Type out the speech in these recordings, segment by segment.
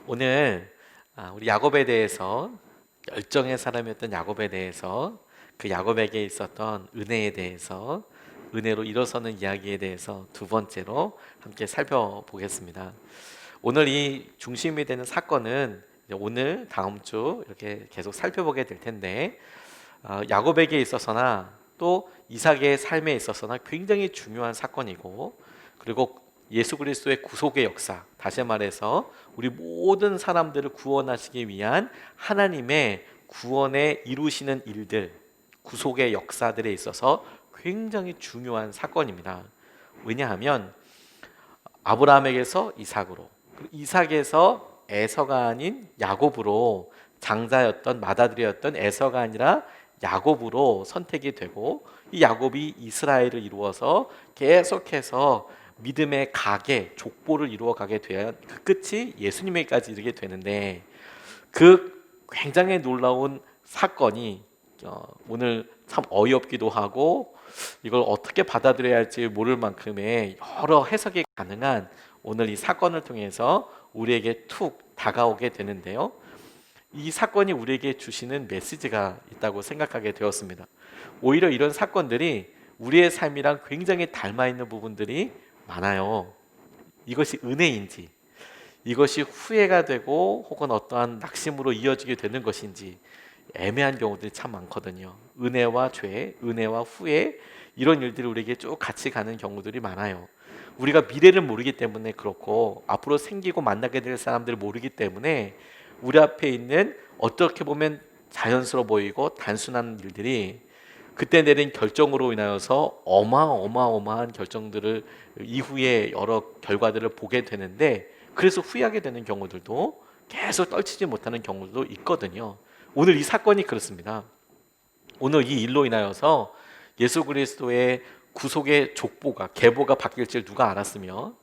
오늘 우리 야곱에 대해서 열정의 사람이었던 야곱에 대해서 그 야곱에게 있었던 은혜에 대해서 은혜로 일어서는 이야기에 대해서 두 번째로 함께 살펴보겠습니다. 오늘 이 중심이 되는 사건은 이제 오늘 다음 주 이렇게 계속 살펴보게 될 텐데 야곱에게 있어서나 또 이삭의 삶에 있어서나 굉장히 중요한 사건이고 그리고 예수 그리스도의 구속의 역사, 다시 말해서 우리 모든 사람들을 구원하시기 위한 하나님의 구원에 이루시는 일들, 구속의 역사들에 있어서 굉장히 중요한 사건입니다. 왜냐하면 아브라함에게서 이삭으로, 그리고 이삭에서 에서가 아닌 야곱으로, 장자였던 맏아들이었던 에서가 아니라 야곱으로 선택이 되고, 이 야곱이 이스라엘을 이루어서 계속해서 믿음의 가계, 족보를 이루어 가게 되어 그 끝이 예수님에게까지 이르게 되는데, 그 굉장히 놀라운 사건이 오늘 참 어이없기도 하고 이걸 어떻게 받아들여야 할지 모를 만큼의 여러 해석이 가능한 오늘 이 사건을 통해서 우리에게 툭 다가오게 되는데요. 이 사건이 우리에게 주시는 메시지가 있다고 생각하게 되었습니다. 오히려 이런 사건들이 우리의 삶이랑 굉장히 닮아 있는 부분들이 많아요. 이것이 은혜인지, 이것이 후회가 되고 혹은 어떠한 낙심으로 이어지게 되는 것인지 애매한 경우들이 참 많거든요. 은혜와 죄, 은혜와 후회, 이런 일들이 우리에게 쭉 같이 가는 경우들이 많아요. 우리가 미래를 모르기 때문에 그렇고 앞으로 생기고 만나게 될 사람들을 모르기 때문에 우리 앞에 있는 어떻게 보면 자연스러워 보이고 단순한 일들이 그때 내린 결정으로 인하여서 어마어마한 결정들을 이후에 여러 결과들을 보게 되는데, 그래서 후회하게 되는 경우들도, 계속 떨치지 못하는 경우도 있거든요. 오늘 이 사건이 그렇습니다. 오늘 이 일로 인하여서 예수 그리스도의 구속의 족보가, 계보가 바뀔 줄 누가 알았으며,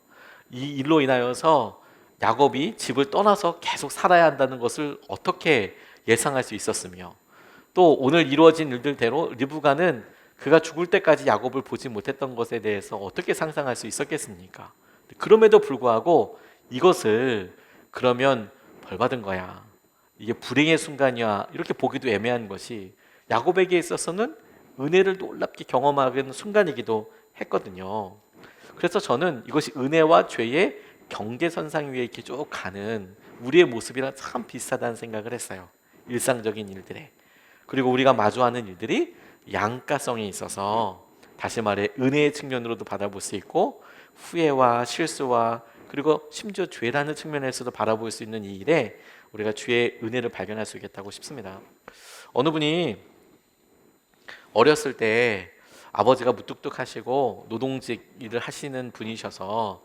이 일로 인하여서 야곱이 집을 떠나서 계속 살아야 한다는 것을 어떻게 예상할 수 있었으며, 또 오늘 이루어진 일들대로 리브가는 그가 죽을 때까지 야곱을 보지 못했던 것에 대해서 어떻게 상상할 수 있었겠습니까? 그럼에도 불구하고 이것을 그러면 벌 받은 거야, 이게 불행의 순간이야, 이렇게 보기도 애매한 것이 야곱에게 있어서는 은혜를 놀랍게 경험하는 순간이기도 했거든요. 그래서 저는 이것이 은혜와 죄의 경계선상 위에 이렇게 쭉 가는 우리의 모습이랑 참 비슷하다는 생각을 했어요. 일상적인 일들에. 그리고 우리가 마주하는 일들이 양가성이 있어서, 다시 말해 은혜의 측면으로도 바라볼 수 있고 후회와 실수와 그리고 심지어 죄라는 측면에서도 바라볼 수 있는 이 일에 우리가 주의 은혜를 발견할 수 있겠다고 싶습니다. 어느 분이 어렸을 때 아버지가 무뚝뚝하시고 노동직 일을 하시는 분이셔서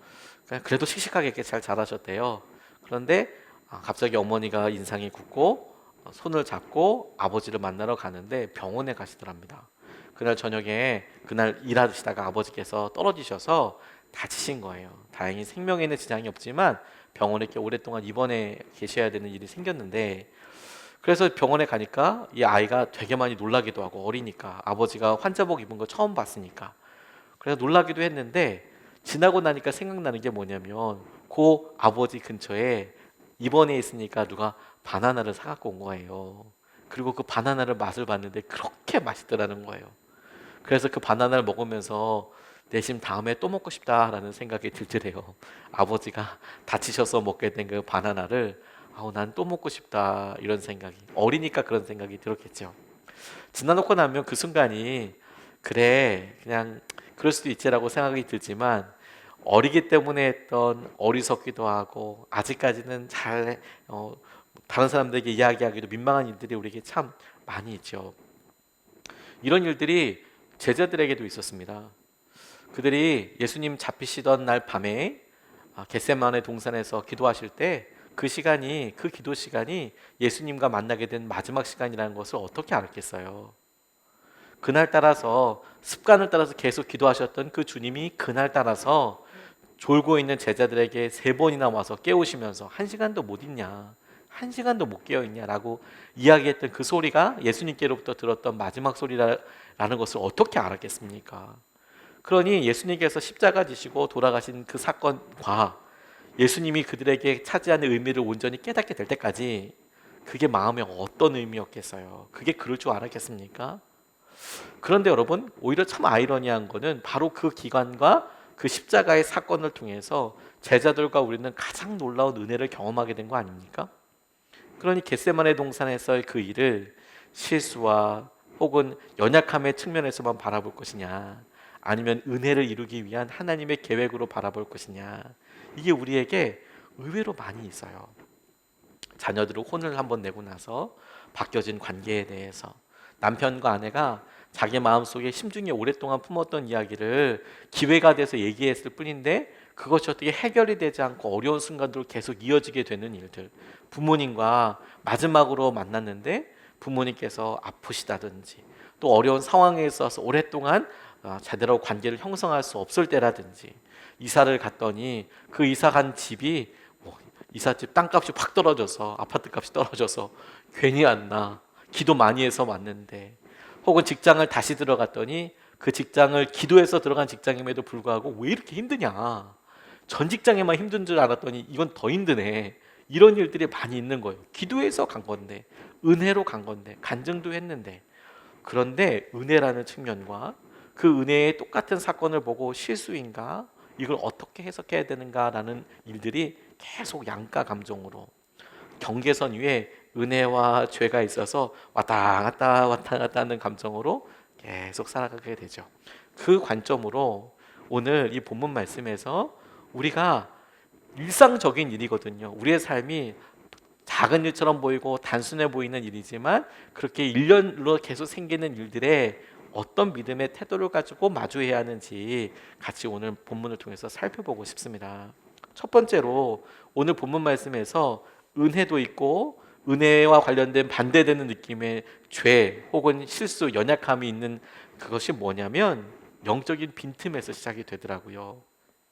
그래도 씩씩하게 이렇게 잘 자라셨대요. 그런데 갑자기 어머니가 인상이 굳고 손을 잡고 아버지를 만나러 가는데 병원에 가시더랍니다. 그날 저녁에, 그날 일하시다가 아버지께서 떨어지셔서 다치신 거예요. 다행히 생명에는 지장이 없지만 병원에 이렇게 오랫동안 입원해 계셔야 되는 일이 생겼는데, 그래서 병원에 가니까 이 아이가 되게 많이 놀라기도 하고, 어리니까 아버지가 환자복 입은 거 처음 봤으니까 그래서 놀라기도 했는데, 지나고 나니까 생각나는 게 뭐냐면 그 아버지 근처에 입원해 있으니까 누가 바나나를 사갖고 온 거예요. 그리고 그 바나나를 맛을 봤는데 그렇게 맛있더라는 거예요. 그래서 그 바나나를 먹으면서 내심 다음에 또 먹고 싶다라는 생각이 들더래요. 아버지가 다치셔서 먹게 된 그 바나나를 난 또 먹고 싶다, 이런 생각이, 어리니까 그런 생각이 들었겠죠. 지나놓고 나면 그 순간이 그래 그냥 그럴 수도 있지라고 생각이 들지만, 어리기 때문에 했던 어리석기도 하고 아직까지는 잘 다른 사람들에게 이야기하기도 민망한 일들이 우리에게 참 많이 있죠. 이런 일들이 제자들에게도 있었습니다. 그들이 예수님 잡히시던 날 밤에 겟세마네 동산에서 기도하실 때 그 시간이, 그 기도 시간이 예수님과 만나게 된 마지막 시간이라는 것을 어떻게 알았겠어요? 그날 따라서, 습관을 따라서 계속 기도하셨던 그 주님이 그날 따라서 졸고 있는 제자들에게 세 번이나 와서 깨우시면서 한 시간도 못 있냐, 한 시간도 못 깨어 있냐라고 이야기했던 그 소리가 예수님께로부터 들었던 마지막 소리라는 것을 어떻게 알았겠습니까? 그러니 예수님께서 십자가 지시고 돌아가신 그 사건과 예수님이 그들에게 차지하는 의미를 온전히 깨닫게 될 때까지 그게 마음에 어떤 의미였겠어요? 그게 그럴 줄 알았겠습니까? 그런데 여러분, 오히려 참 아이러니한 거는 바로 그 기간과 그 십자가의 사건을 통해서 제자들과 우리는 가장 놀라운 은혜를 경험하게 된 거 아닙니까? 그러니 겟세마네 동산에서의 그 일을 실수와 혹은 연약함의 측면에서만 바라볼 것이냐, 아니면 은혜를 이루기 위한 하나님의 계획으로 바라볼 것이냐, 이게 우리에게 의외로 많이 있어요. 자녀들을 혼을 한번 내고 나서 바뀌어진 관계에 대해서 남편과 아내가 자기 마음속에 심중에 오랫동안 품었던 이야기를 기회가 돼서 얘기했을 뿐인데 그것이 어떻게 해결이 되지 않고 어려운 순간들로 계속 이어지게 되는 일들, 부모님과 마지막으로 만났는데 부모님께서 아프시다든지 또 어려운 상황에 있어서 오랫동안 제대로 관계를 형성할 수 없을 때라든지, 이사를 갔더니 그 이사 간 집이 이삿집 땅값이 확 떨어져서, 아파트값이 떨어져서 괜히 왔나, 기도 많이 해서 왔는데, 혹은 직장을 다시 들어갔더니 그 직장을 기도해서 들어간 직장임에도 불구하고 왜 이렇게 힘드냐, 전 직장에만 힘든 줄 알았더니 이건 더 힘드네, 이런 일들이 많이 있는 거예요. 기도해서 간 건데, 은혜로 간 건데, 간증도 했는데. 그런데 은혜라는 측면과 그 은혜의 똑같은 사건을 보고 실수인가, 이걸 어떻게 해석해야 되는가라는 일들이 계속 양가 감정으로, 경계선 위에 은혜와 죄가 있어서 왔다 갔다 왔다 갔다 하는 감정으로 계속 살아가게 되죠. 그 관점으로 오늘 이 본문 말씀에서 우리가 일상적인 일이거든요. 우리의 삶이 작은 일처럼 보이고 단순해 보이는 일이지만 그렇게 일련으로 계속 생기는 일들에 어떤 믿음의 태도를 가지고 마주해야 하는지 같이 오늘 본문을 통해서 살펴보고 싶습니다. 첫 번째로 오늘 본문 말씀에서 은혜도 있고 은혜와 관련된 반대되는 느낌의 죄 혹은 실수, 연약함이 있는 그것이 뭐냐면 영적인 빈틈에서 시작이 되더라고요.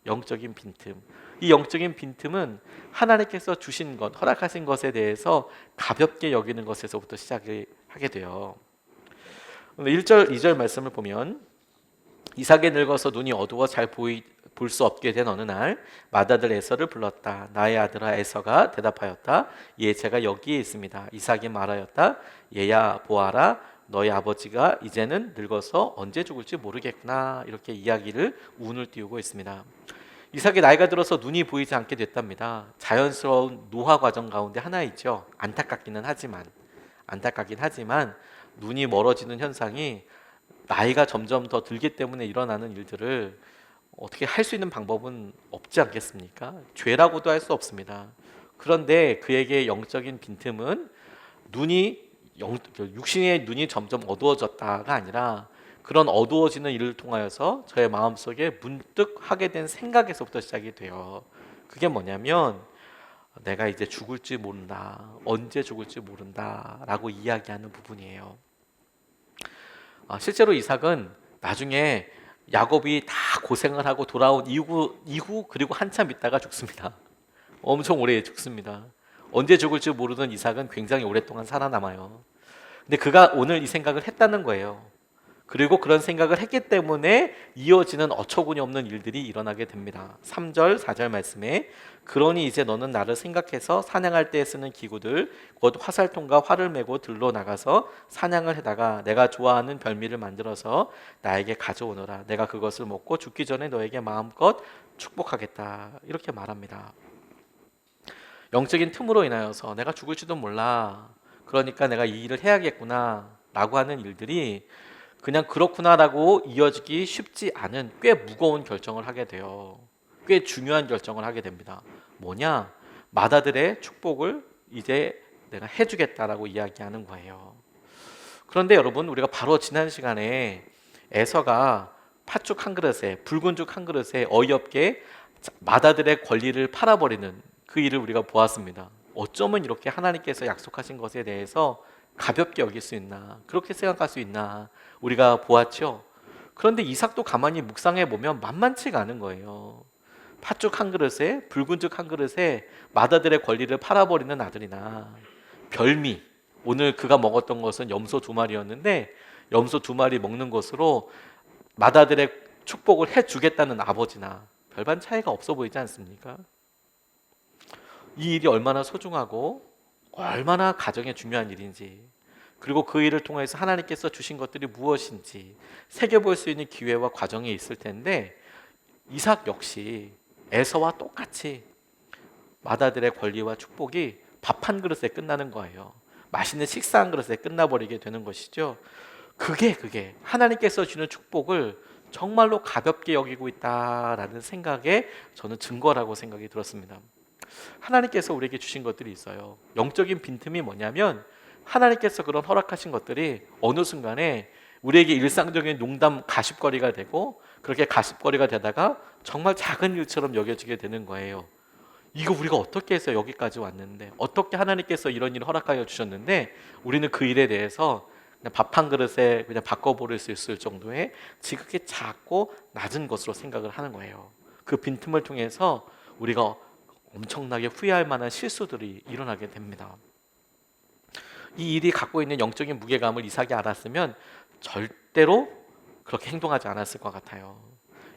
영적인 빈틈. 이 영적인 빈틈은 하나님께서 주신 것, 허락하신 것에 대해서 가볍게 여기는 것에서부터 시작을 하게 돼요. 1절, 2절 말씀을 보면 이삭이 늙어서 눈이 어두워 잘 볼 수 없게 된 어느 날 맏아들 에서를 불렀다. 나의 아들아 에서가 대답하였다. 예, 제가 여기에 있습니다. 이삭이 말하였다. 얘야 보아라, 너희 아버지가 이제는 늙어서 언제 죽을지 모르겠구나. 이렇게 이야기를 운을 띄우고 있습니다. 이삭이 나이가 들어서 눈이 보이지 않게 됐답니다. 자연스러운 노화 과정 가운데 하나 있죠. 안타깝긴 하지만 눈이 멀어지는 현상이 나이가 점점 더 들기 때문에 일어나는 일들을 어떻게 할 수 있는 방법은 없지 않겠습니까? 죄라고도 할 수 없습니다. 그런데 그에게 영적인 빈틈은 육신의 눈이 점점 어두워졌다가 아니라 그런 어두워지는 일을 통하여서 저의 마음속에 문득 하게 된 생각에서부터 시작이 돼요. 그게 뭐냐면 내가 이제 죽을지 모른다, 언제 죽을지 모른다 라고 이야기하는 부분이에요. 실제로 이삭은 나중에 야곱이 다 고생을 하고 돌아온 이후 그리고 한참 있다가 죽습니다. 엄청 오래 죽습니다. 언제 죽을지 모르는 이삭은 굉장히 오랫동안 살아남아요. 근데 그가 오늘 이 생각을 했다는 거예요. 그리고 그런 생각을 했기 때문에 이어지는 어처구니 없는 일들이 일어나게 됩니다. 3절, 4절 말씀에 그러니 이제 너는 나를 생각해서 사냥할 때 쓰는 기구들 곧 화살통과 활을 메고 들로 나가서 사냥을 해다가 내가 좋아하는 별미를 만들어서 나에게 가져오너라. 내가 그것을 먹고 죽기 전에 너에게 마음껏 축복하겠다. 이렇게 말합니다. 영적인 틈으로 인하여서 내가 죽을지도 몰라, 그러니까 내가 이 일을 해야겠구나 라고 하는 일들이 그냥 그렇구나라고 이어지기 쉽지 않은 꽤 무거운 결정을 하게 돼요. 꽤 중요한 결정을 하게 됩니다. 뭐냐? 맏아들의 축복을 이제 내가 해주겠다라고 이야기하는 거예요. 그런데 여러분, 우리가 바로 지난 시간에 에서가 팥죽 한 그릇에, 붉은 죽 한 그릇에 어이없게 맏아들의 권리를 팔아버리는 그 일을 우리가 보았습니다. 어쩌면 이렇게 하나님께서 약속하신 것에 대해서 가볍게 여길 수 있나, 그렇게 생각할 수 있나 우리가 보았죠. 그런데 이삭도 가만히 묵상해 보면 만만치가 않은 거예요. 팥죽 한 그릇에, 붉은 죽 한 그릇에 맏아들의 권리를 팔아버리는 아들이나 별미, 오늘 그가 먹었던 것은 염소 2마리였는데 염소 2마리 먹는 것으로 맏아들의 축복을 해주겠다는 아버지나 별반 차이가 없어 보이지 않습니까? 이 일이 얼마나 소중하고 얼마나 가정에 중요한 일인지, 그리고 그 일을 통해서 하나님께서 주신 것들이 무엇인지 새겨볼 수 있는 기회와 과정이 있을 텐데, 이삭 역시 에서와 똑같이 맏아들의 권리와 축복이 밥 한 그릇에 끝나는 거예요. 맛있는 식사 한 그릇에 끝나버리게 되는 것이죠. 그게 하나님께서 주는 축복을 정말로 가볍게 여기고 있다라는 생각에 저는 증거라고 생각이 들었습니다. 하나님께서 우리에게 주신 것들이 있어요. 영적인 빈틈이 뭐냐면, 하나님께서 그런 허락하신 것들이 어느 순간에 우리에게 일상적인 농담 가십거리가 되고, 그렇게 가십거리가 되다가 정말 작은 일처럼 여겨지게 되는 거예요. 이거 우리가 어떻게 해서 여기까지 왔는데, 어떻게 하나님께서 이런 일을 허락하여 주셨는데 우리는 그 일에 대해서 그냥 밥 한 그릇에 그냥 바꿔버릴 수 있을 정도의 지극히 작고 낮은 것으로 생각을 하는 거예요. 그 빈틈을 통해서 우리가 엄청나게 후회할 만한 실수들이 일어나게 됩니다. 이 일이 갖고 있는 영적인 무게감을 이삭이 알았으면 절대로 그렇게 행동하지 않았을 것 같아요.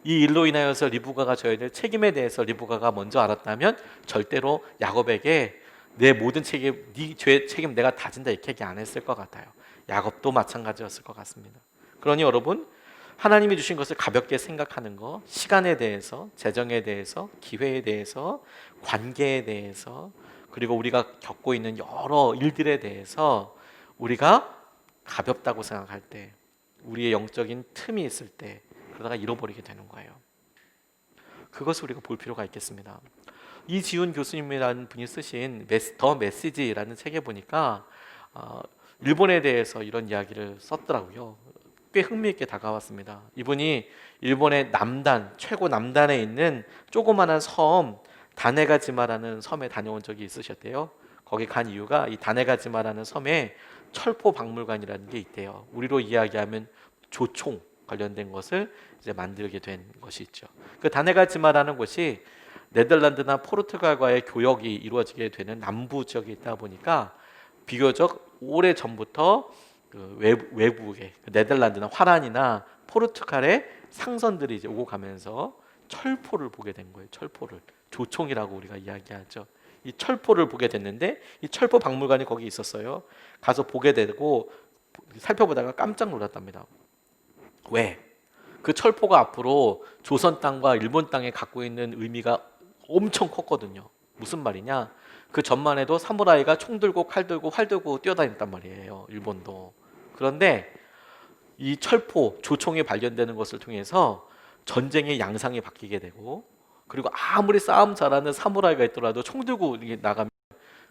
이 일로 인하여서 리브가가 져야 될 책임에 대해서 리브가가 먼저 알았다면 절대로 야곱에게 내 모든 책임, 네 죄 책임 내가 다 진다 이렇게 얘기 안 했을 것 같아요. 야곱도 마찬가지였을 것 같습니다. 그러니 여러분, 하나님이 주신 것을 가볍게 생각하는 것, 시간에 대해서, 재정에 대해서, 기회에 대해서, 관계에 대해서, 그리고 우리가 겪고 있는 여러 일들에 대해서 우리가 가볍다고 생각할 때, 우리의 영적인 틈이 있을 때 그러다가 잃어버리게 되는 거예요. 그것을 우리가 볼 필요가 있겠습니다. 이지훈 교수님이라는 분이 쓰신 더 메시지라는 책에 보니까 일본에 대해서 이런 이야기를 썼더라고요. 꽤 흥미있게 다가왔습니다. 이분이 일본의 남단, 최고 남단에 있는 조그마한 섬 다네가지마라는 섬에 다녀온 적이 있으셨대요. 거기 간 이유가 이 다네가지마라는 섬에 철포 박물관이라는 게 있대요. 우리로 이야기하면 조총 관련된 것을 이제 만들게 된 것이 있죠. 그 다네가지마라는 곳이 네덜란드나 포르투갈과의 교역이 이루어지게 되는 남부 지역에 있다 보니까 비교적 오래 전부터 그 외국의 네덜란드나 화란이나 포르투갈의 상선들이 이제 오고 가면서 철포를 보게 된 거예요. 철포를 조총이라고 우리가 이야기하죠. 이 철포를 보게 됐는데 이 철포 박물관이 거기 있었어요. 가서 보게 되고 살펴보다가 깜짝 놀랐답니다. 왜? 그 철포가 앞으로 조선 땅과 일본 땅에 갖고 있는 의미가 엄청 컸거든요. 무슨 말이냐? 그 전만 해도 사무라이가 총 들고 칼 들고 활 들고 뛰어다녔단 말이에요. 일본도. 그런데 이 철포, 조총이 발견되는 것을 통해서 전쟁의 양상이 바뀌게 되고, 그리고 아무리 싸움 잘하는 사무라이가 있더라도 총 들고 나가면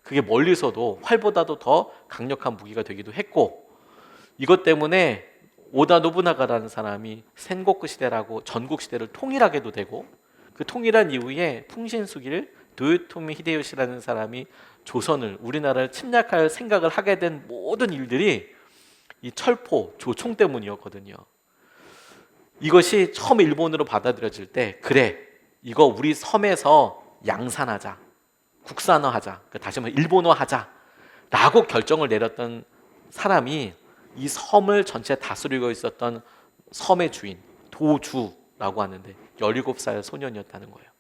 그게 멀리서도 활보다도 더 강력한 무기가 되기도 했고, 이것 때문에 오다 노부나가라는 사람이 센고쿠 시대라고 전국 시대를 통일하게도 되고, 그 통일한 이후에 풍신수길 도요토미 히데요시라는 사람이 조선을, 우리나라를 침략할 생각을 하게 된 모든 일들이 이 철포, 조총 때문이었거든요. 이것이 처음 일본으로 받아들여질 때, 그래, 이거 우리 섬에서 양산하자, 국산화하자, 다시 한번 일본어하자 라고 결정을 내렸던 사람이 이 섬을 전체 다스리고 있었던 섬의 주인 도주라고 하는데 17살 소년이었다는 거예요.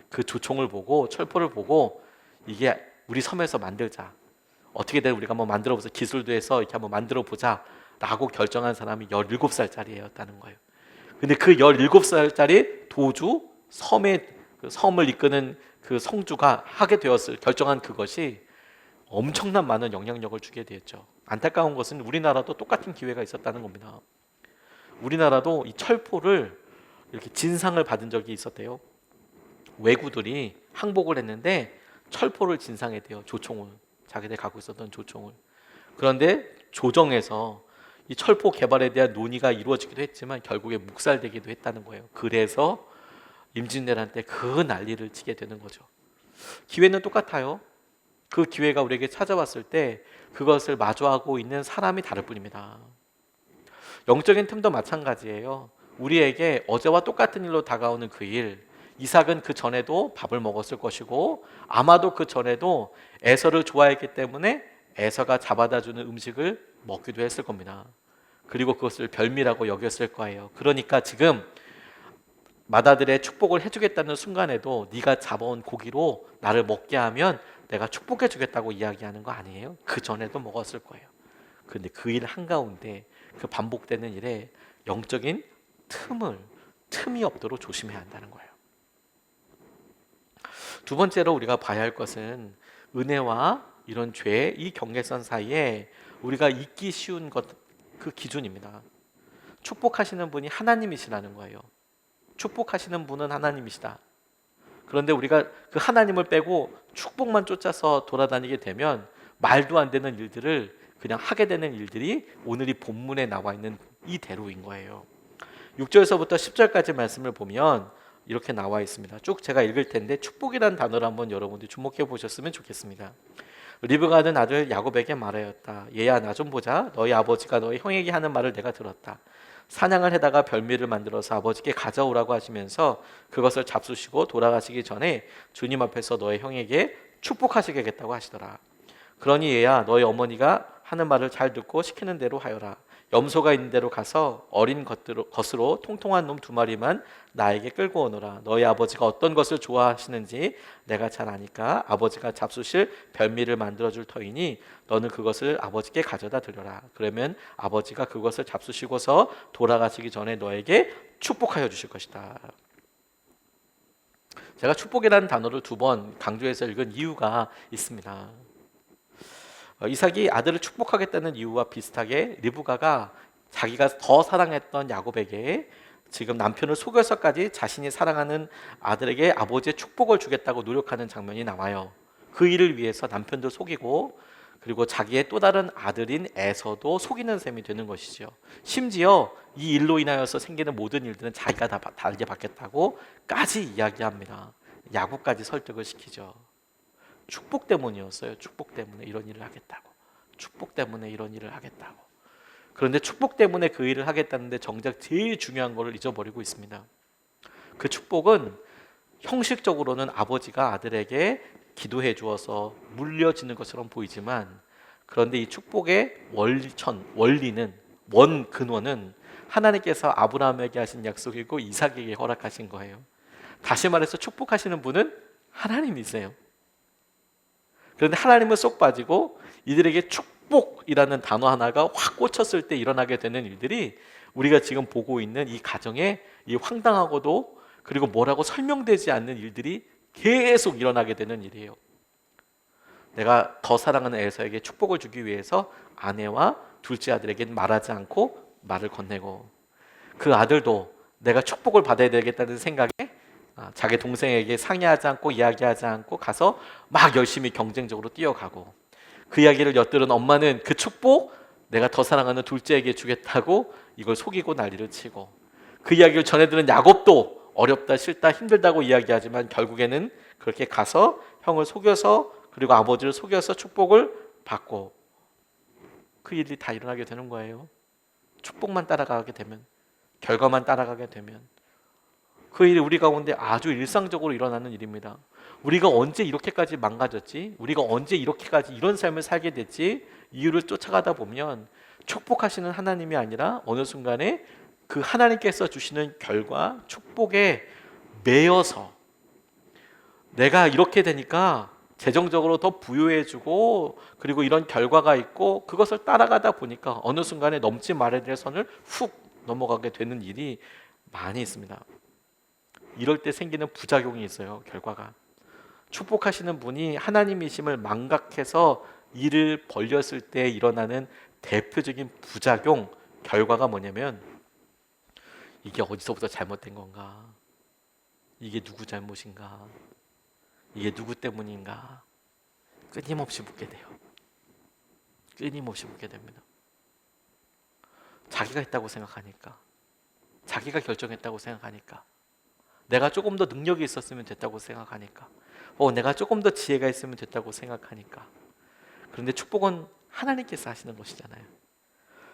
그 조총을 보고 철포를 보고 이게 우리 섬에서 만들자, 어떻게든 우리가 한번 만들어보자, 기술도 해서 이렇게 한번 만들어보자 라고 결정한 사람이 17살짜리였다는 거예요. 근데 그 17살짜리 도주, 그 섬을 이끄는 그 성주가 하게 되었을, 결정한 그것이 엄청난 많은 영향력을 주게 되었죠. 안타까운 것은 우리나라도 똑같은 기회가 있었다는 겁니다. 우리나라도 이 철포를 이렇게 진상을 받은 적이 있었대요. 왜구들이 항복을 했는데 철포를 진상했대요. 조총을, 자기들 갖고 있었던 조총을. 그런데 조정에서 이 철포 개발에 대한 논의가 이루어지기도 했지만 결국에 묵살되기도 했다는 거예요. 그래서 임진왜란 때 그 난리를 치게 되는 거죠. 기회는 똑같아요. 그 기회가 우리에게 찾아왔을 때 그것을 마주하고 있는 사람이 다를 뿐입니다. 영적인 틈도 마찬가지예요. 우리에게 어제와 똑같은 일로 다가오는 그 일, 이삭은 그 전에도 밥을 먹었을 것이고 아마도 그 전에도 에서를 좋아했기 때문에 에서가 잡아다 주는 음식을 먹기도 했을 겁니다. 그리고 그것을 별미라고 여겼을 거예요. 그러니까 지금 맏아들의 축복을 해주겠다는 순간에도 네가 잡아온 고기로 나를 먹게 하면 내가 축복해 주겠다고 이야기하는 거 아니에요? 그 전에도 먹었을 거예요. 그런데 그 일 한가운데 그 반복되는 일에 영적인 틈이 없도록 조심해야 한다는 거예요. 두 번째로 우리가 봐야 할 것은 은혜와 이런 죄, 이 경계선 사이에 우리가 잊기 쉬운 것, 그 기준입니다. 축복하시는 분이 하나님이시라는 거예요. 축복하시는 분은 하나님이시다. 그런데 우리가 그 하나님을 빼고 축복만 쫓아서 돌아다니게 되면 말도 안 되는 일들을 그냥 하게 되는 일들이 오늘 이 본문에 나와 있는 이대로인 거예요. 6절에서부터 10절까지 말씀을 보면 이렇게 나와 있습니다. 쭉 제가 읽을 텐데 축복이라는 단어를 한번 여러분들이 주목해 보셨으면 좋겠습니다. 리브가는 아들 야곱에게 말하였다. 얘야, 나 좀 보자. 너희 아버지가 너희 형에게 하는 말을 내가 들었다. 사냥을 해다가 별미를 만들어서 아버지께 가져오라고 하시면서 그것을 잡수시고 돌아가시기 전에 주님 앞에서 너희 형에게 축복하시겠다고 하시더라. 그러니 얘야, 너희 어머니가 하는 말을 잘 듣고 시키는 대로 하여라. 염소가 있는 대로 가서 어린 것으로 통통한 놈 2마리만 나에게 끌고 오너라. 너희 아버지가 어떤 것을 좋아하시는지 내가 잘 아니까 아버지가 잡수실 별미를 만들어줄 터이니 너는 그것을 아버지께 가져다 드려라. 그러면 아버지가 그것을 잡수시고서 돌아가시기 전에 너에게 축복하여 주실 것이다. 제가 축복이라는 단어를 2번 강조해서 읽은 이유가 있습니다. 이삭이 아들을 축복하겠다는 이유와 비슷하게 리브가가 자기가 더 사랑했던 야곱에게 지금 남편을 속여서까지 자신이 사랑하는 아들에게 아버지의 축복을 주겠다고 노력하는 장면이 나와요. 그 일을 위해서 남편도 속이고 그리고 자기의 또 다른 아들인 에서도 속이는 셈이 되는 것이죠. 심지어 이 일로 인하여서 생기는 모든 일들은 자기가 다 달게 받겠다고까지 이야기합니다. 야곱까지 설득을 시키죠. 축복 때문이었어요. 축복 때문에 이런 일을 하겠다고. 축복 때문에 이런 일을 하겠다고. 그런데 축복 때문에 그 일을 하겠다는데 정작 제일 중요한 것을 잊어버리고 있습니다. 그 축복은 형식적으로는 아버지가 아들에게 기도해 주어서 물려지는 것처럼 보이지만 그런데 이 축복의 원리는 근원은 하나님께서 아브라함에게 하신 약속이고 이삭에게 허락하신 거예요. 다시 말해서 축복하시는 분은 하나님이세요. 그런데 하나님은 쏙 빠지고 이들에게 축복이라는 단어 하나가 확 꽂혔을 때 일어나게 되는 일들이 우리가 지금 보고 있는 이 가정에 이 황당하고도 그리고 뭐라고 설명되지 않는 일들이 계속 일어나게 되는 일이에요. 내가 더 사랑하는 에서에게 축복을 주기 위해서 아내와 둘째 아들에게는 말하지 않고 말을 건네고 그 아들도 내가 축복을 받아야 되겠다는 생각에 자기 동생에게 상의하지 않고 이야기하지 않고 가서 막 열심히 경쟁적으로 뛰어가고 그 이야기를 엿들은 엄마는 그 축복 내가 더 사랑하는 둘째에게 주겠다고 이걸 속이고 난리를 치고 그 이야기를 전해들은 야곱도 어렵다 싫다 힘들다고 이야기하지만 결국에는 그렇게 가서 형을 속여서 그리고 아버지를 속여서 축복을 받고 그 일이 다 일어나게 되는 거예요. 축복만 따라가게 되면 결과만 따라가게 되면 그 일이 우리 가운데 아주 일상적으로 일어나는 일입니다. 우리가 언제 이렇게까지 망가졌지? 우리가 언제 이렇게까지 이런 삶을 살게 됐지? 이유를 쫓아가다 보면 축복하시는 하나님이 아니라 어느 순간에 그 하나님께서 주시는 결과, 축복에 매여서 내가 이렇게 되니까 재정적으로 더 부유해지고 그리고 이런 결과가 있고 그것을 따라가다 보니까 어느 순간에 넘지 말아야 될 선을 훅 넘어가게 되는 일이 많이 있습니다. 이럴 때 생기는 부작용이 있어요. 결과가 축복하시는 분이 하나님이심을 망각해서 일을 벌렸을 때 일어나는 대표적인 부작용 결과가 뭐냐면 이게 어디서부터 잘못된 건가? 이게 누구 잘못인가? 이게 누구 때문인가? 끊임없이 묻게 돼요. 끊임없이 묻게 됩니다. 자기가 했다고 생각하니까 자기가 결정했다고 생각하니까 내가 조금 더 능력이 있었으면 됐다고 생각하니까 내가 조금 더 지혜가 있으면 됐다고 생각하니까 그런데 축복은 하나님께서 하시는 것이잖아요.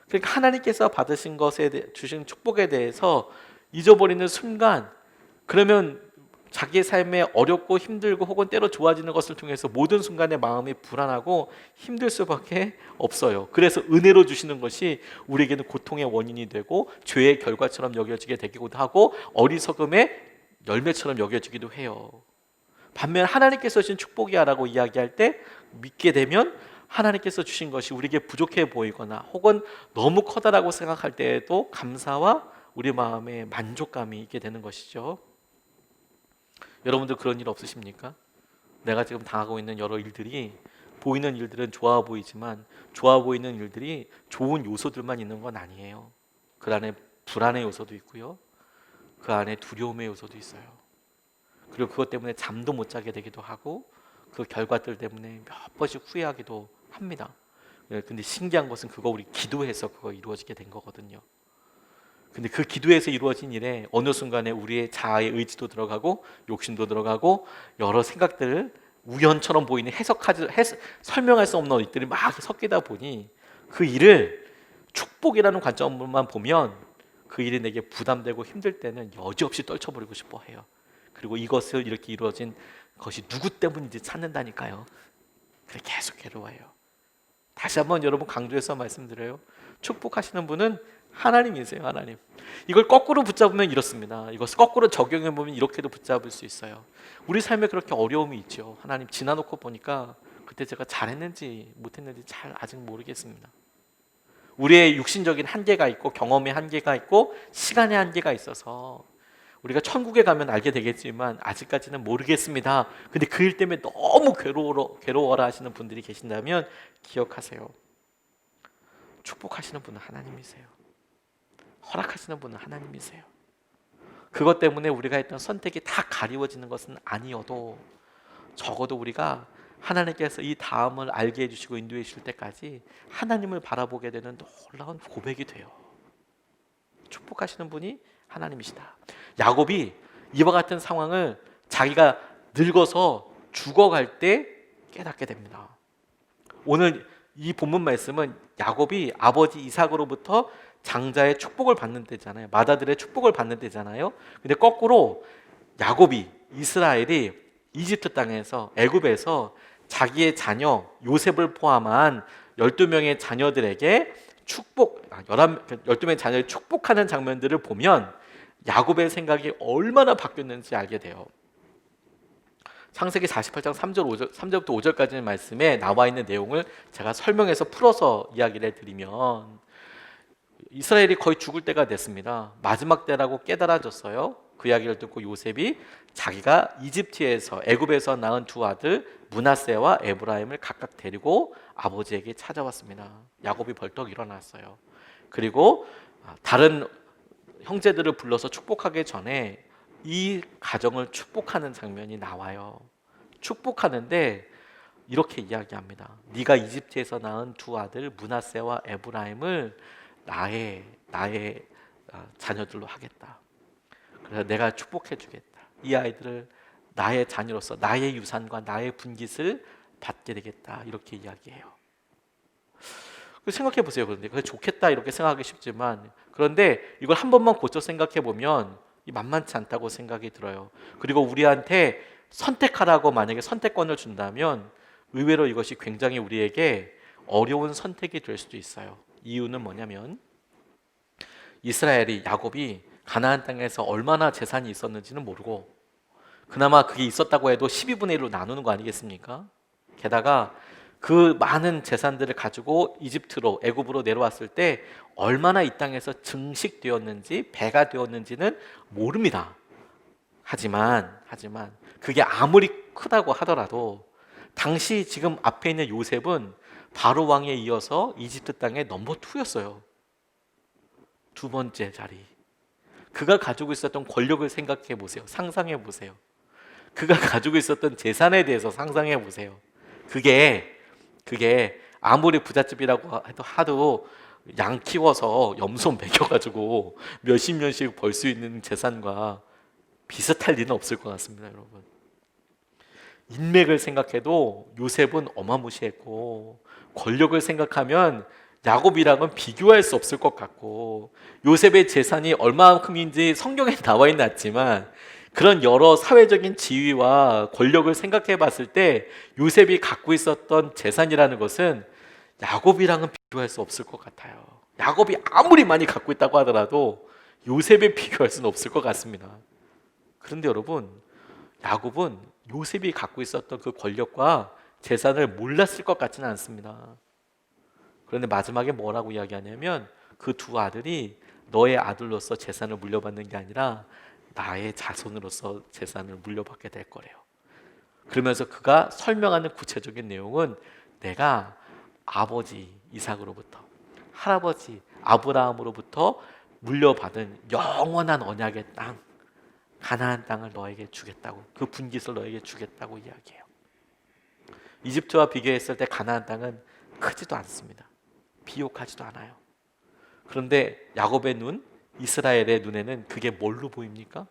그러니까 하나님께서 받으신 것에 주신 축복에 대해서 잊어버리는 순간 그러면 자기의 삶에 어렵고 힘들고 혹은 때로 좋아지는 것을 통해서 모든 순간에 마음이 불안하고 힘들 수밖에 없어요. 그래서 은혜로 주시는 것이 우리에게는 고통의 원인이 되고 죄의 결과처럼 여겨지게 되기도 하고 어리석음의 열매처럼 여겨지기도 해요. 반면 하나님께서 주신 축복이야라고 이야기할 때 믿게 되면 하나님께서 주신 것이 우리에게 부족해 보이거나 혹은 너무 커다라고 생각할 때에도 감사와 우리 마음에 만족감이 있게 되는 것이죠. 여러분들 그런 일 없으십니까? 내가 지금 당하고 있는 여러 일들이 보이는 일들은 좋아 보이지만 좋아 보이는 일들이 좋은 요소들만 있는 건 아니에요. 그 안에 불안의 요소도 있고요. 그 안에 두려움의 요소도 있어요. 그리고 그것 때문에 잠도 못 자게 되기도 하고 그 결과들 때문에 몇 번씩 후회하기도 합니다. 근데 신기한 것은 그거 우리 기도해서 그거 이루어지게 된 거거든요. 근데 그 기도에서 이루어진 일에 어느 순간에 우리의 자아의 의지도 들어가고 욕심도 들어가고 여러 생각들을 우연처럼 보이는 설명할 수 없는 일들이 막 섞이다 보니 그 일을 축복이라는 관점만 보면 그 일이 내게 부담되고 힘들 때는 여지없이 떨쳐버리고 싶어 해요. 그리고 이것을 이렇게 이루어진 것이 누구 때문인지 찾는다니까요. 그래 계속 괴로워해요. 다시 한번 여러분 강조해서 말씀드려요. 축복하시는 분은 하나님이세요. 하나님. 이걸 거꾸로 붙잡으면 이렇습니다. 이것을 거꾸로 적용해 보면 이렇게도 붙잡을 수 있어요. 우리 삶에 그렇게 어려움이 있죠. 하나님 지나놓고 보니까 그때 제가 잘했는지 못했는지 잘 아직 모르겠습니다. 우리의 육신적인 한계가 있고 경험의 한계가 있고 시간의 한계가 있어서 우리가 천국에 가면 알게 되겠지만 아직까지는 모르겠습니다. 근데 그 일 때문에 너무 괴로워라 하시는 분들이 계신다면 기억하세요. 축복하시는 분은 하나님이세요. 허락하시는 분은 하나님이세요. 그것 때문에 우리가 했던 선택이 다 가리워지는 것은 아니어도 적어도 우리가 하나님께서 이 다음을 알게 해주시고 인도해 주실 때까지 하나님을 바라보게 되는 놀라운 고백이 돼요. 축복하시는 분이 하나님이시다. 야곱이 이와 같은 상황을 자기가 늙어서 죽어갈 때 깨닫게 됩니다. 오늘 이 본문 말씀은 야곱이 아버지 이삭으로부터 장자의 축복을 받는 때잖아요. 맏아들의 축복을 받는 때잖아요. 근데 거꾸로 야곱이 이스라엘이 이집트 땅에서 애굽에서 자기의 자녀 요셉을 포함한 12명의 자녀들에게 12명의 자녀를 축복하는 장면들을 보면 야곱의 생각이 얼마나 바뀌었는지 알게 돼요. 창세기 48장 3절부터 5절까지의 말씀에 나와 있는 내용을 제가 설명해서 풀어서 이야기를 해드리면 이스라엘이 거의 죽을 때가 됐습니다. 마지막 때라고 깨달아졌어요. 그 이야기를 듣고 요셉이 자기가 이집트에서 애굽에서 낳은 두 아들 므낫세와 에브라임을 각각 데리고 아버지에게 찾아왔습니다. 야곱이 벌떡 일어났어요. 그리고 다른 형제들을 불러서 축복하기 전에 이 가정을 축복하는 장면이 나와요. 축복하는데 이렇게 이야기합니다. 네가 이집트에서 낳은 두 아들 므낫세와 에브라임을 나의 자녀들로 하겠다. 그래서 내가 축복해 주겠다. 이 아이들을 나의 자녀로서 나의 유산과 나의 분깃을 받게 되겠다. 이렇게 이야기해요. 생각해 보세요. 그런데 그게 좋겠다 이렇게 생각하기 쉽지만 그런데 이걸 한 번만 고쳐 생각해 보면 만만치 않다고 생각이 들어요. 그리고 우리한테 선택하라고 만약에 선택권을 준다면 의외로 이것이 굉장히 우리에게 어려운 선택이 될 수도 있어요. 이유는 뭐냐면 이스라엘이 야곱이 가나안 땅에서 얼마나 재산이 있었는지는 모르고 그나마 그게 있었다고 해도 12분의 1로 나누는 거 아니겠습니까? 게다가 그 많은 재산들을 가지고 이집트로 애굽으로 내려왔을 때 얼마나 이 땅에서 증식되었는지 배가 되었는지는 모릅니다. 하지만 그게 아무리 크다고 하더라도 당시 지금 앞에 있는 요셉은 바로 왕에 이어서 이집트 땅의 넘버 2였어요. 두 번째 자리. 그가 가지고 있었던 권력을 생각해 보세요. 상상해 보세요. 그가 가지고 있었던 재산에 대해서 상상해 보세요. 그게 아무리 부잣집이라고 하도 양 키워서 염소 먹여가지고 몇십 년씩 벌 수 있는 재산과 비슷할 리는 없을 것 같습니다, 여러분. 인맥을 생각해도 요셉은 어마무시했고 권력을 생각하면 야곱이랑은 비교할 수 없을 것 같고 요셉의 재산이 얼마만큼인지 성경에 나와 있진 않지만 그런 여러 사회적인 지위와 권력을 생각해 봤을 때 요셉이 갖고 있었던 재산이라는 것은 야곱이랑은 비교할 수 없을 것 같아요. 야곱이 아무리 많이 갖고 있다고 하더라도 요셉에 비교할 수는 없을 것 같습니다. 그런데 여러분, 야곱은 요셉이 갖고 있었던 그 권력과 재산을 몰랐을 것 같지는 않습니다. 그런데 마지막에 뭐라고 이야기하냐면 그 두 아들이 너의 아들로서 재산을 물려받는 게 아니라 나의 자손으로서 재산을 물려받게 될 거래요. 그러면서 그가 설명하는 구체적인 내용은 내가 아버지 이삭으로부터 할아버지 아브라함으로부터 물려받은 영원한 언약의 땅 가나안 땅을 너에게 주겠다고, 그 분깃을 너에게 주겠다고 이야기해요. 이집트와 비교했을 때 가나안 땅은 크지도 않습니다. 비옥하지도 않아요. 그런데 야곱의 눈, 이스라엘의 눈에는 그게 뭘로 보입니까?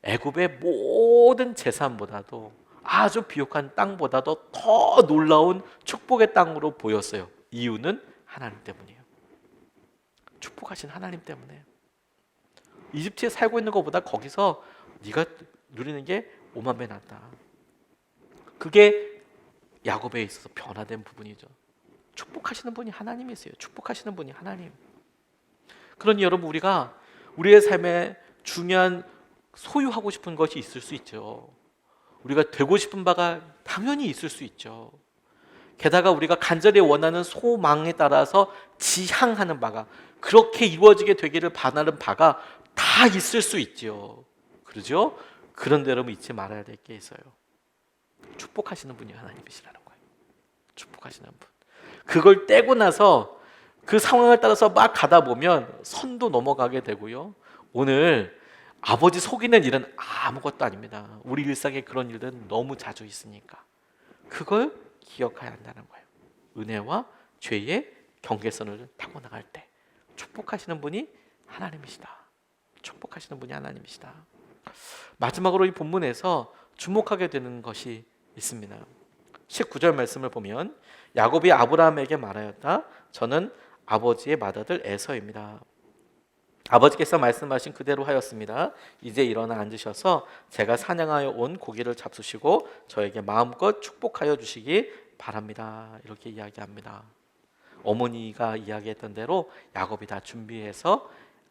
애굽의 모든 재산보다도 아주 비옥한 땅보다도 더 놀라운 축복의 땅으로 보였어요. 이유는 하나님 때문이에요. 축복하신 하나님 때문에. 이집트에 살고 있는 것보다 거기서 네가 누리는 게 5만 배 낫다. 그게 야곱에 있어서 변화된 부분이죠. 축복하시는 분이 하나님이세요. 축복하시는 분이 하나님. 그러니 여러분, 우리가 우리의 삶에 중요한 소유하고 싶은 것이 있을 수 있죠. 우리가 되고 싶은 바가 당연히 있을 수 있죠. 게다가 우리가 간절히 원하는 소망에 따라서 지향하는 바가, 그렇게 이루어지게 되기를 바라는 바가 다 있을 수 있죠. 그러죠? 그런데 여러분, 잊지 말아야 될 게 있어요. 축복하시는 분이 하나님이시라는 거예요. 축복하시는 분. 그걸 떼고 나서 그 상황을 따라서 막 가다 보면 선도 넘어가게 되고요. 오늘 아버지 속이는 일은 아무것도 아닙니다. 우리 일상에 그런 일들은 너무 자주 있으니까 그걸 기억해야 한다는 거예요. 은혜와 죄의 경계선을 타고 나갈 때 축복하시는 분이 하나님이시다. 축복하시는 분이 하나님이시다. 마지막으로 이 본문에서 주목하게 되는 것이 있습니다. 19절 말씀을 보면 야곱이 아브라함에게 말하였다. 저는 아버지의 맏아들 에서입니다. 아버지께서 말씀하신 그대로 하였습니다. 이제 일어나 앉으셔서 제가 사냥하여 온 고기를 잡수시고 저에게 마음껏 축복하여 주시기 바랍니다. 이렇게 이야기합니다. 어머니가 이야기했던 대로 야곱이 다 준비해서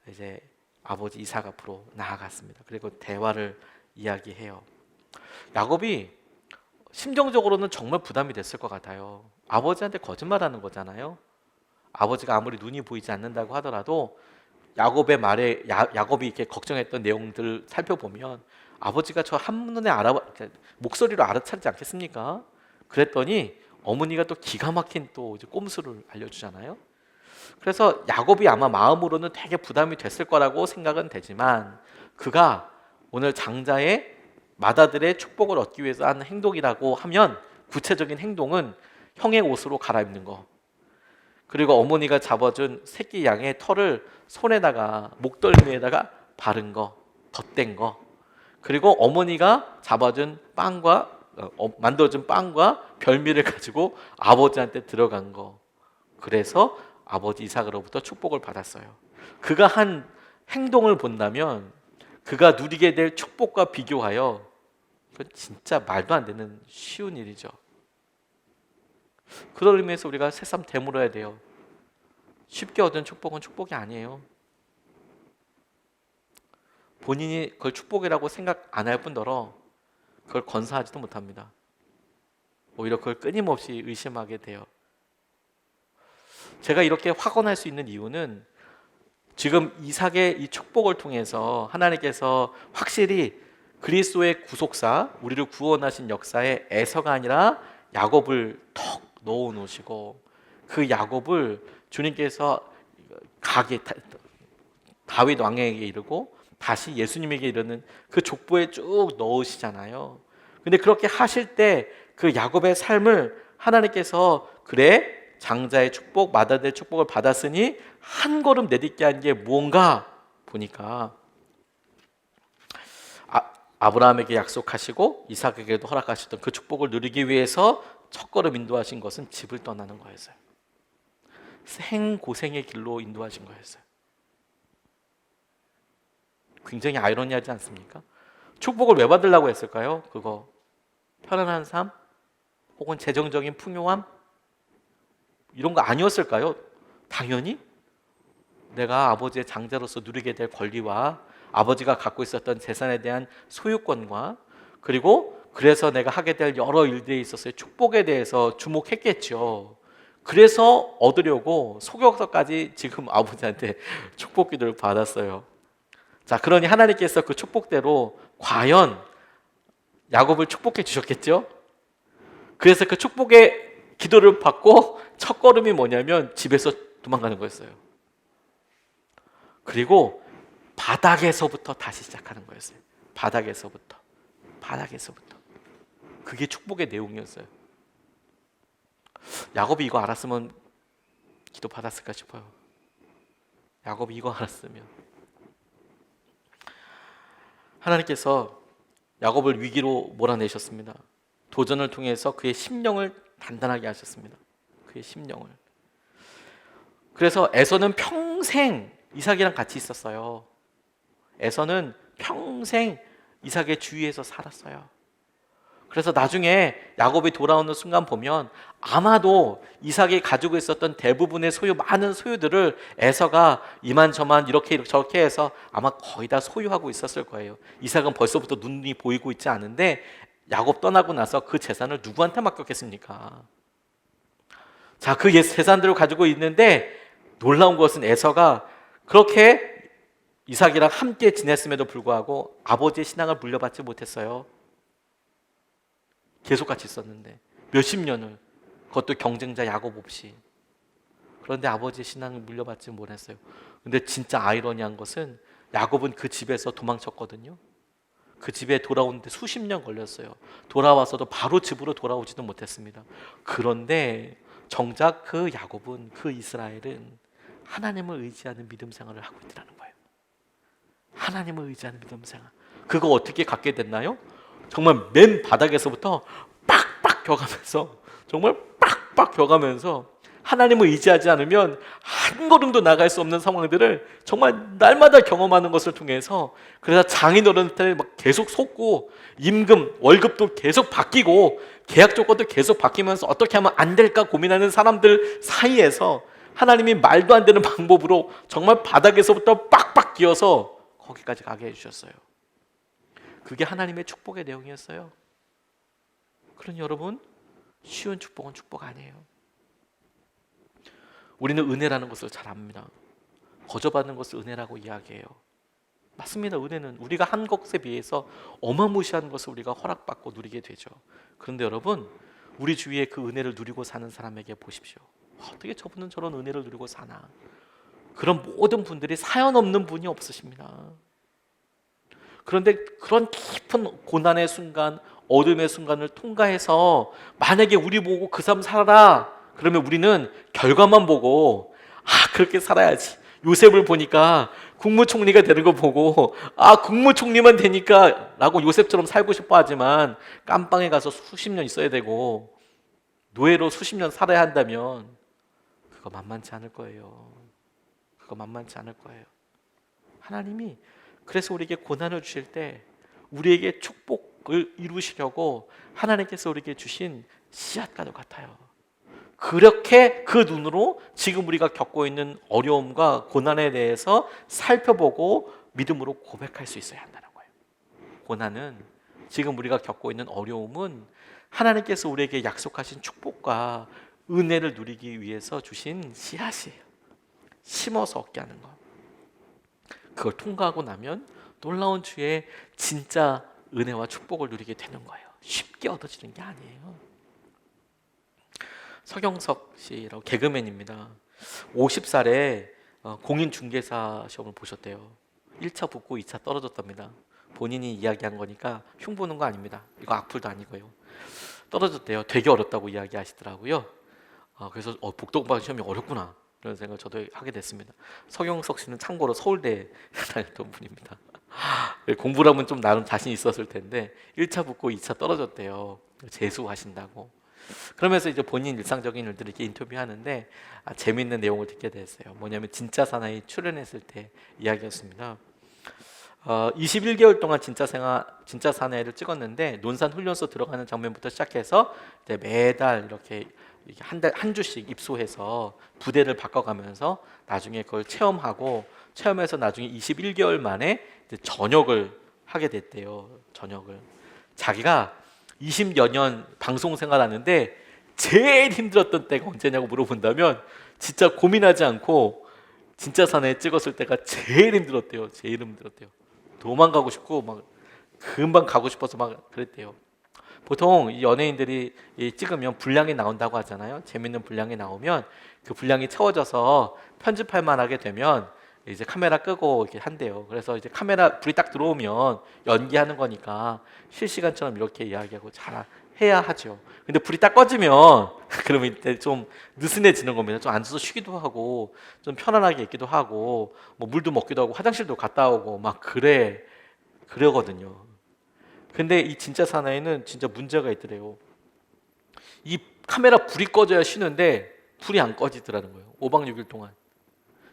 이제 아버지 이삭 앞으로 나아갔습니다. 그리고 대화를 이야기해요. 야곱이 심정적으로는 정말 부담이 됐을 것 같아요. 아버지한테 거짓말하는 거잖아요. 아버지가 아무리 눈이 보이지 않는다고 하더라도 야곱의 말에 야곱이 이렇게 걱정했던 내용들을 살펴보면 아버지가 저 한눈에 목소리로 알아차리지 않겠습니까? 그랬더니 어머니가 또 기가 막힌 또 이제 꼼수를 알려주잖아요. 그래서 야곱이 아마 마음으로는 되게 부담이 됐을 거라고 생각은 되지만 그가 오늘 장자의 맏아들의 축복을 얻기 위해서 하는 행동이라고 하면 구체적인 행동은 형의 옷으로 갈아입는 거, 그리고 어머니가 잡아준 새끼 양의 털을 손에다가 목덜미에다가 바른 거, 덧댄 거, 그리고 어머니가 잡아준 빵과 만들어준 빵과 별미를 가지고 아버지한테 들어간 거. 그래서 아버지 이삭으로부터 축복을 받았어요. 그가 한 행동을 본다면 그가 누리게 될 축복과 비교하여 그건 진짜 말도 안 되는 쉬운 일이죠. 그런 의미에서 우리가 새삼 되물어야 돼요. 쉽게 얻은 축복은 축복이 아니에요. 본인이 그걸 축복이라고 생각 안 할 뿐더러 그걸 건사하지도 못합니다. 오히려 그걸 끊임없이 의심하게 돼요. 제가 이렇게 확언할 수 있는 이유는 지금 이삭의 이 축복을 통해서 하나님께서 확실히 그리스도의 구속사, 우리를 구원하신 역사에 에서가 아니라 야곱을 턱 넣어 놓으시고 그 야곱을 주님께서 다윗 왕에게 이르고 다시 예수님에게 이르는 그 족보에 쭉 넣으시잖아요. 근데 그렇게 하실 때 그 야곱의 삶을 하나님께서 그래 장자의 축복, 맏아들의 축복을 받았으니 한 걸음 내딛게 한 게 무언가 보니까 아브라함에게 약속하시고 이삭에게도 허락하셨던 그 축복을 누리기 위해서 첫걸음 인도하신 것은 집을 떠나는 거였어요. 생고생의 길로 인도하신 거였어요. 굉장히 아이러니하지 않습니까? 축복을 왜 받으려고 했을까요? 그거 편안한 삶? 혹은 재정적인 풍요함? 이런 거 아니었을까요? 당연히 내가 아버지의 장자로서 누리게 될 권리와 아버지가 갖고 있었던 재산에 대한 소유권과 그리고 그래서 내가 하게 될 여러 일들에 있어서의 축복에 대해서 주목했겠죠. 그래서 얻으려고 속여서까지 지금 아버지한테 축복 기도를 받았어요. 자, 그러니 하나님께서 그 축복대로 과연 야곱을 축복해 주셨겠죠? 그래서 그 축복의 기도를 받고 첫 걸음이 뭐냐면 집에서 도망가는 거였어요. 그리고 바닥에서부터 다시 시작하는 거였어요. 바닥에서부터. 그게 축복의 내용이었어요. 야곱이 이거 알았으면 기도 받았을까 싶어요. 야곱이 이거 알았으면. 하나님께서 야곱을 위기로 몰아내셨습니다. 도전을 통해서 그의 심령을 단단하게 하셨습니다. 그의 심령을. 그래서 에서는 평생 이삭이랑 같이 있었어요. 에서는 평생 이삭의 주위에서 살았어요. 그래서 나중에 야곱이 돌아오는 순간 보면 아마도 이삭이 가지고 있었던 대부분의 소유, 많은 소유들을 에서가 이만저만 이렇게 저렇게 해서 아마 거의 다 소유하고 있었을 거예요. 이삭은 벌써부터 눈이 보이고 있지 않은데 야곱 떠나고 나서 그 재산을 누구한테 맡겼겠습니까? 자, 그 재산들을 가지고 있는데 놀라운 것은 에서가 그렇게 이삭이랑 함께 지냈음에도 불구하고 아버지의 신앙을 물려받지 못했어요. 계속 같이 있었는데 몇십 년을, 그것도 경쟁자 야곱 없이. 그런데 아버지의 신앙을 물려받지 못했어요. 근데 진짜 아이러니한 것은 야곱은 그 집에서 도망쳤거든요. 그 집에 돌아오는데 수십 년 걸렸어요. 돌아와서도 바로 집으로 돌아오지도 못했습니다. 그런데 정작 그 야곱은, 그 이스라엘은 하나님을 의지하는 믿음 생활을 하고 있더라는 거예요. 하나님을 의지하는 믿음 생활. 그거 어떻게 갖게 됐나요? 정말 맨 바닥에서부터 빡빡 겨가면서, 정말 빡빡 겨가면서 하나님을 의지하지 않으면 한 걸음도 나갈 수 없는 상황들을 정말 날마다 경험하는 것을 통해서, 그래서 장인어른한테 막 계속 속고 임금, 월급도 계속 바뀌고 계약 조건도 계속 바뀌면서 어떻게 하면 안 될까 고민하는 사람들 사이에서 하나님이 말도 안 되는 방법으로 정말 바닥에서부터 빡빡 기어서 거기까지 가게 해주셨어요. 그게 하나님의 축복의 내용이었어요. 그러니 여러분, 쉬운 축복은 축복 아니에요. 우리는 은혜라는 것을 잘 압니다. 거저받는 것을 은혜라고 이야기해요. 맞습니다. 은혜는 우리가 한 것에 비해서 어마무시한 것을 우리가 허락받고 누리게 되죠. 그런데 여러분, 우리 주위에 그 은혜를 누리고 사는 사람에게 보십시오. 어떻게 저분은 저런 은혜를 누리고 사나? 그런 모든 분들이 사연 없는 분이 없으십니다. 그런데 그런 깊은 고난의 순간, 어둠의 순간을 통과해서 만약에 우리 보고 그 삶 살아라 그러면 우리는 결과만 보고 그렇게 살아야지. 요셉을 보니까 국무총리가 되는 거 보고 국무총리만 되니까 라고 요셉처럼 살고 싶어 하지만 깜빵에 가서 수십 년 있어야 되고 노예로 수십 년 살아야 한다면 그거 만만치 않을 거예요. 그거 만만치 않을 거예요. 하나님이 그래서 우리에게 고난을 주실 때 우리에게 축복을 이루시려고 하나님께서 우리에게 주신 씨앗과도 같아요. 그렇게 그 눈으로 지금 우리가 겪고 있는 어려움과 고난에 대해서 살펴보고 믿음으로 고백할 수 있어야 한다는 거예요. 고난은, 지금 우리가 겪고 있는 어려움은 하나님께서 우리에게 약속하신 축복과 은혜를 누리기 위해서 주신 씨앗이에요. 심어서 얻게 하는 거. 그걸 통과하고 나면 놀라운 주의 진짜 은혜와 축복을 누리게 되는 거예요. 쉽게 얻어지는 게 아니에요. 서경석 씨라고 개그맨입니다. 50살에 공인중개사 시험을 보셨대요. 1차 붙고 2차 떨어졌답니다. 본인이 이야기한 거니까 흉보는 거 아닙니다. 이거 악플도 아니고요. 떨어졌대요. 되게 어렵다고 이야기하시더라고요. 그래서 복덕방 시험이 어렵구나 이런 생각을 저도 하게 됐습니다. 서경석 씨는 참고로 서울대 다녔던 분입니다. 공부를 하면 좀 나름 자신 있었을 텐데 1차 붙고 2차 떨어졌대요. 재수하신다고. 그러면서 이제 본인 일상적인 일들을 이렇게 인터뷰하는데 재미있는 내용을 듣게 됐어요. 뭐냐면 진짜 사나이 출연했을 때 이야기였습니다. 21개월 동안 진짜 사나이를 찍었는데 논산 훈련소 들어가는 장면부터 시작해서 이제 매달 이렇게 한 주씩 입소해서 부대를 바꿔가면서 나중에 그걸 체험해서 나중에 21개월 만에 이제 전역을 하게 됐대요. 전역을. 자기가 20여 년 방송 생활하는데 제일 힘들었던 때가 언제냐고 물어본다면 진짜 고민하지 않고 진짜 사나이 찍었을 때가 제일 힘들었대요. 제일 힘들었대요. 도망가고 싶고 막 금방 가고 싶어서 막 그랬대요. 보통 이 연예인들이 찍으면 분량이 나온다고 하잖아요. 재밌는 분량이 나오면 그 분량이 채워져서 편집할 만하게 되면 이제 카메라 끄고 이렇게 한대요. 그래서 이제 카메라 불이 딱 들어오면 연기하는 거니까 실시간처럼 이렇게 이야기하고 잘 해야 하죠. 근데 불이 딱 꺼지면 그러면 이때 좀 느슨해지는 겁니다. 좀 앉아서 쉬기도 하고 좀 편안하게 있기도 하고 뭐 물도 먹기도 하고 화장실도 갔다 오고 막 그러거든요. 근데 이 진짜 사나이는 진짜 문제가 있더래요. 이 카메라 불이 꺼져야 쉬는데 불이 안 꺼지더라는 거예요. 5박 6일 동안.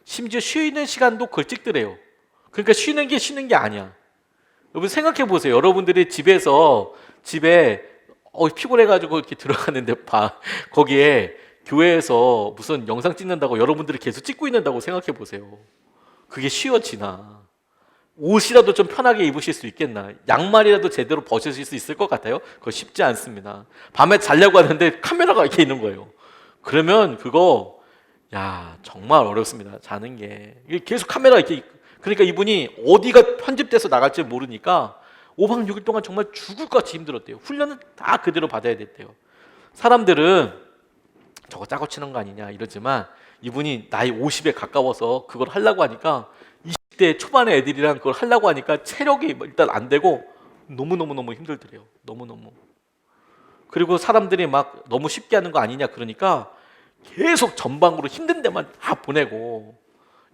심지어 쉬는 시간도 그걸 찍더래요. 그러니까 쉬는 게 아니야. 여러분 생각해 보세요. 여러분들이 집에 피곤해가지고 이렇게 들어가는데 거기에 교회에서 무슨 영상 찍는다고 여러분들이 계속 찍고 있는다고 생각해 보세요. 그게 쉬워지나? 옷이라도 좀 편하게 입으실 수 있겠나? 양말이라도 제대로 벗으실 수 있을 것 같아요? 그거 쉽지 않습니다. 밤에 자려고 하는데 카메라가 이렇게 있는 거예요. 그러면 그거 정말 어렵습니다. 자는 게 계속 카메라 이렇게. 그러니까 이분이 어디가 편집돼서 나갈지 모르니까 5박 6일 동안 정말 죽을 것 같이 힘들었대요. 훈련은 다 그대로 받아야 됐대요. 사람들은 저거 짜고 치는 거 아니냐 이러지만 이분이 나이 50에 가까워서 그걸 하려고 하니까 20대 초반의 애들이랑 그걸 하려고 하니까 체력이 일단 안 되고 너무너무 힘들더래요. 너무너무. 그리고 사람들이 막 너무 쉽게 하는 거 아니냐 그러니까 계속 전방으로 힘든 데만 다 보내고.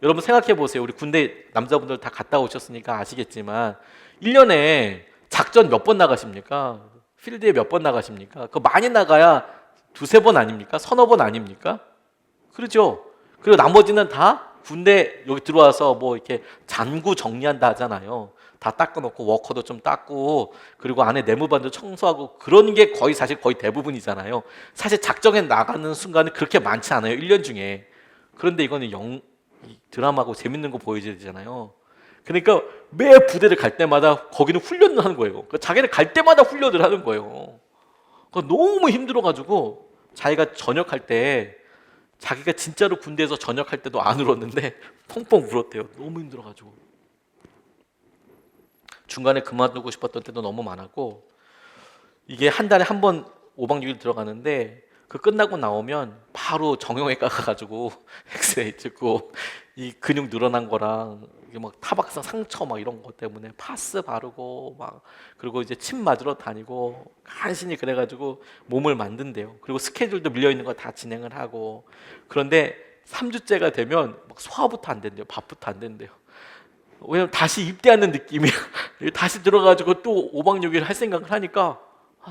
여러분 생각해 보세요. 우리 군대 남자분들 다 갔다 오셨으니까 아시겠지만 1년에 작전 몇 번 나가십니까? 필드에 몇 번 나가십니까? 그거 많이 나가야 두세 번 아닙니까? 서너 번 아닙니까? 그렇죠? 그리고 나머지는 다 군대 여기 들어와서 뭐 이렇게 잔구 정리한다 하잖아요. 다 닦아놓고 워커도 좀 닦고 그리고 안에 내무반도 청소하고 그런 게 사실 거의 대부분이잖아요. 사실 작전에 나가는 순간은 그렇게 많지 않아요. 1년 중에. 그런데 이거는 드라마고 재밌는 거 보여줘야 되잖아요. 그러니까 매 부대를 갈 때마다 거기는 훈련을 하는 거예요. 그러니까 자기는 갈 때마다 훈련을 하는 거예요. 그러니까 너무 힘들어가지고 자기가 전역할 때 자기가 진짜로 군대에서 전역할 때도 안 울었는데 펑펑 울었대요. 너무 힘들어가지고. 중간에 그만두고 싶었던 때도 너무 많았고 이게 한 달에 한 번 5박 6일 들어가는데 그 끝나고 나오면 바로 정형외과 가가지고 엑스레이 찍고 이 근육 늘어난 거랑 이게 막 타박상 상처 막 이런 것 때문에 파스 바르고 막 그리고 이제 침 맞으러 다니고 간신히 그래가지고 몸을 만든대요. 그리고 스케줄도 밀려 있는 거 다 진행을 하고 그런데 3주째가 되면 막 소화부터 안 된대요. 밥부터 안 된대요. 왜냐면 다시 입대하는 느낌이야. 다시 들어가지고 또 5박 6일 할 생각을 하니까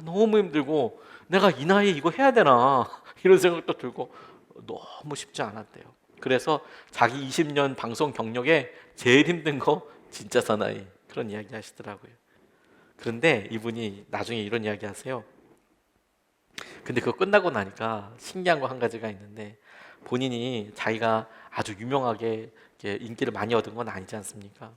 너무 힘들고 내가 이 나이에 이거 해야 되나 이런 생각도 들고 너무 쉽지 않았대요. 그래서 자기 20년 방송 경력에 제일 힘든 거 진짜 사나이 그런 이야기 하시더라고요. 그런데 이분이 나중에 이런 이야기 하세요. 근데 그거 끝나고 나니까 신기한 거 한 가지가 있는데 본인이 자기가 아주 유명하게 인기를 많이 얻은 건 아니지 않습니까?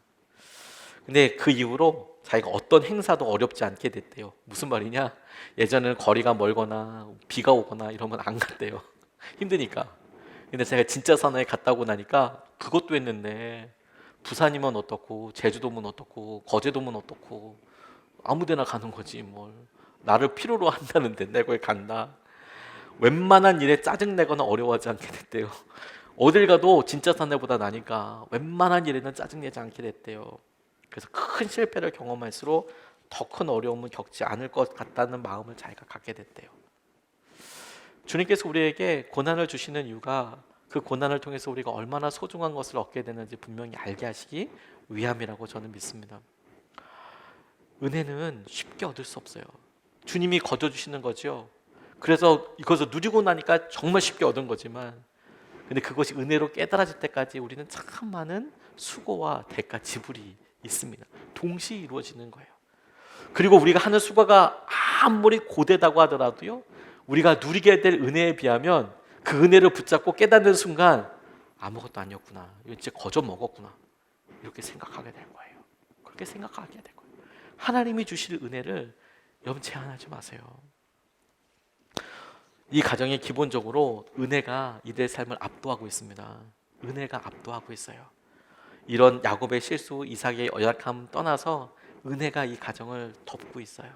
근데 그 이후로 자기가 어떤 행사도 어렵지 않게 됐대요. 무슨 말이냐? 예전에는 거리가 멀거나 비가 오거나 이러면 안 갔대요. 힘드니까. 근데 제가 진짜 사나이 갔다 오고 나니까 그것도 했는데 부산이면 어떻고 제주도면 어떻고 거제도면 어떻고 아무데나 가는 거지 뭘. 나를 필요로 한다는데 내가 거기 간다. 웬만한 일에 짜증내거나 어려워하지 않게 됐대요. 어딜 가도 진짜 사나이보다 나니까 웬만한 일에는 짜증내지 않게 됐대요. 그래서 큰 실패를 경험할수록 더 큰 어려움을 겪지 않을 것 같다는 마음을 자기가 갖게 됐대요. 주님께서 우리에게 고난을 주시는 이유가 그 고난을 통해서 우리가 얼마나 소중한 것을 얻게 되는지 분명히 알게 하시기 위함이라고 저는 믿습니다. 은혜는 쉽게 얻을 수 없어요. 주님이 거둬주시는 거죠. 그래서 이것을 누리고 나니까 정말 쉽게 얻은 거지만 근데 그것이 은혜로 깨달아질 때까지 우리는 참 많은 수고와 대가 지불이 있습니다. 동시에 이루어지는 거예요. 그리고 우리가 하는 수고가 아무리 고되다고 하더라도요, 우리가 누리게 될 은혜에 비하면 그 은혜를 붙잡고 깨닫는 순간 아무것도 아니었구나, 이거 진짜 거저 먹었구나, 이렇게 생각하게 될 거예요. 그렇게 생각하게 될 거예요. 하나님이 주실 은혜를 여러분 제한하지 마세요. 이 가정에 기본적으로 은혜가 이들의 삶을 압도하고 있습니다. 은혜가 압도하고 있어요. 이런 야곱의 실수, 이삭의 연약함 떠나서 은혜가 이 가정을 덮고 있어요.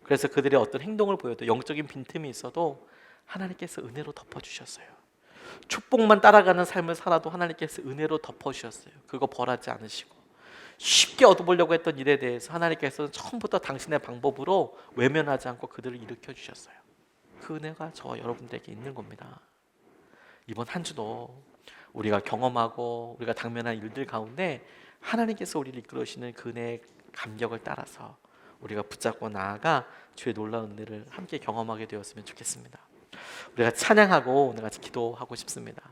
그래서 그들의 어떤 행동을 보여도, 영적인 빈틈이 있어도 하나님께서 은혜로 덮어주셨어요. 축복만 따라가는 삶을 살아도 하나님께서 은혜로 덮어주셨어요. 그거 벌하지 않으시고 쉽게 얻어보려고 했던 일에 대해서 하나님께서는 처음부터 당신의 방법으로 외면하지 않고 그들을 일으켜 주셨어요. 그 은혜가 저와 여러분들에게 있는 겁니다. 이번 한 주도 우리가 경험하고 우리가 당면한 일들 가운데 하나님께서 우리를 이끌으시는 그 은혜의 감격을 따라서 우리가 붙잡고 나아가 주의 놀라운 은혜를 함께 경험하게 되었으면 좋겠습니다. 우리가 찬양하고 같이 기도하고 싶습니다.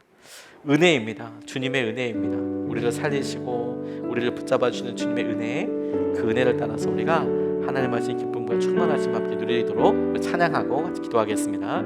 은혜입니다. 주님의 은혜입니다. 우리를 살리시고 우리를 붙잡아 주시는 주님의 은혜, 그 은혜를 따라서 우리가 하나님 하신 기쁨과 충만하심 함께 누리도록 찬양하고 같이 기도하겠습니다.